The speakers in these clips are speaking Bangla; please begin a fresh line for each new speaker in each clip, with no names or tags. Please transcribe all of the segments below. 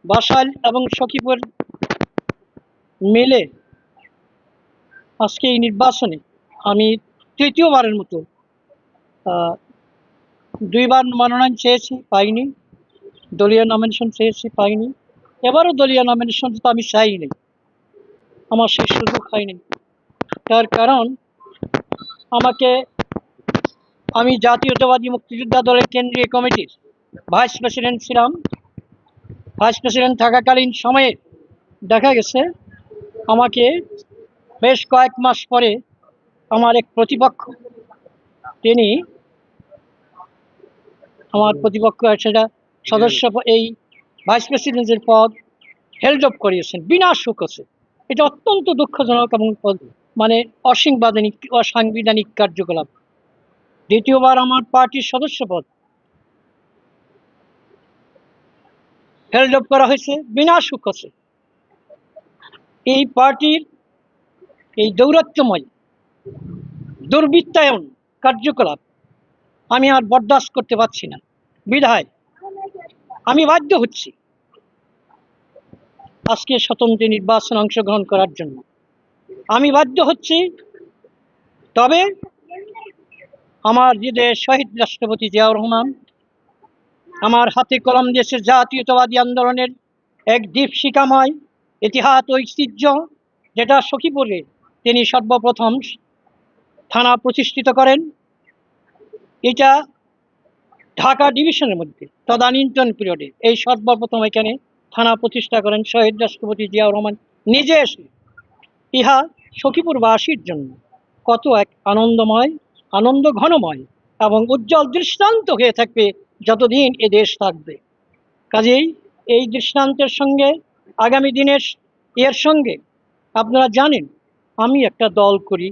বাসাইল এবং সখীপুর মিলে আজকে এই নির্বাচনে আমি তৃতীয়বারের মতো দুইবার মনোনয়ন চেয়েছি, পাইনি। দলীয় নমিনেশন চেয়েছি, পাইনি। এবারও দলীয় নমিনেশন তো আমি চাইনি, আমার সেই সুযোগ হয়নি। তার কারণ আমি জাতীয়তাবাদী মুক্তিযোদ্ধা দলের কেন্দ্রীয় কমিটির ভাইস প্রেসিডেন্ট ছিলাম। ভাইস প্রেসিডেন্ট থাকাকালীন সময়ে দেখা গেছে আমাকে বেশ কয়েক মাস পরে আমার এক প্রতিপক্ষ, তিনি সেটা সদস্য, এই ভাইস প্রেসিডেন্টের পদ হেল্ড অফ করিয়েছেন বিনা শোকসে। এটা অত্যন্ত দুঃখজনক এবং অসাংবিধানিক কার্যকলাপ। দ্বিতীয়বার আমার পার্টির সদস্য পদ হেল্ড অফ করা হয়েছে বিনা শোকসে। এই পার্টির এই দৌরাত্ম্যময় দুর্বৃত্তায়ন কার্যকলাপ আমি আর বরদাস্ত করতে পারছি না, বিধায় আমি বাধ্য হচ্ছি আজকে স্বতন্ত্র নির্বাচনে অংশগ্রহণ করার জন্য। আমি বাধ্য হচ্ছি, তবে আমার হৃদয়ে শহীদ রাষ্ট্রপতি জিয়াউর রহমান আমার হাতে কলম দিয়েছে জাতীয়তাবাদী আন্দোলনের এক দীপশিখাময় ইতিহাস ঐতিহ্য, যেটা সখীপুরে তিনি সর্বপ্রথম থানা প্রতিষ্ঠিত করেন। এটা ঢাকা ডিভিশনের মধ্যে তদানীন্তন পিরিয়ডে এই সর্বপ্রথম এখানে থানা প্রতিষ্ঠা করেন শহীদ রাষ্ট্রপতি জিয়াউর রহমান নিজে এসে। ইহা সখীপুরবাসীর জন্য কত এক আনন্দ ঘনময় এবং উজ্জ্বল দৃষ্টান্ত হয়ে থাকবে যতদিন এ দেশ থাকবে। কাজেই এই দৃষ্টান্তের সঙ্গে আগামী দিনের এর সঙ্গে আপনারা জানেন আমি একটা দল করি।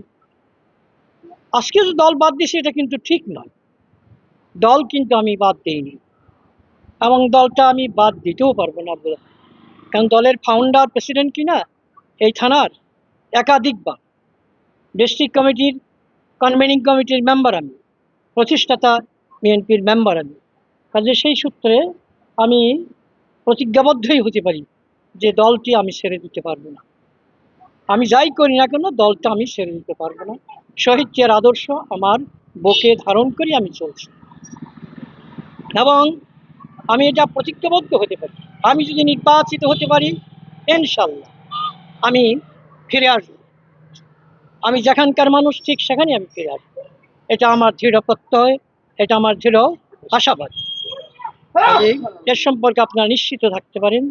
আজকে যে দল বাদ দিয়েছি এটা কিন্তু ঠিক নয়, দল কিন্তু আমি বাদ দিইনি এবং দলটা আমি বাদ দিতেও পারবো না বলে, কারণ দলের ফাউন্ডার প্রেসিডেন্ট কিনা এই থানার একাধিকবার ডিস্ট্রিক্ট কমিটির কনভেনিং কমিটির মেম্বার আমি, প্রতিষ্ঠাতা বিএনপির মেম্বার আমি। কাজে সেই সূত্রে আমি প্রতিজ্ঞাবদ্ধই হতে পারি যে দলটি আমি ছেড়ে দিতে পারবো না। আমি যাই করি না কেন দলটা আমি ছেড়ে দিতে পারবো না। শহীদ জিয়ার আদর্শ আমার বুকে ধারণ করি আমি চলছি, এবং আমি এটা প্রতিজ্ঞাবদ্ধ হতে পারি। আমি যদি নির্বাচিত হতে পারি ইনশাল্লাহ আমি ফিরে আসবো। আমি যেখানকার মানুষ ঠিক সেখানে আমি ফিরে আসবো, এটা আমার দৃঢ় প্রত্যয়, এটা আমার দৃঢ় আশাবাদ। এর সম্পর্কে আপনারা নিশ্চিত থাকতে পারেন,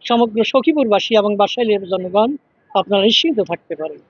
সমগ্র সখীপুরবাসী এবং বাসাইলের জনগণ আপনারা নিশ্চিত থাকতে পারেন।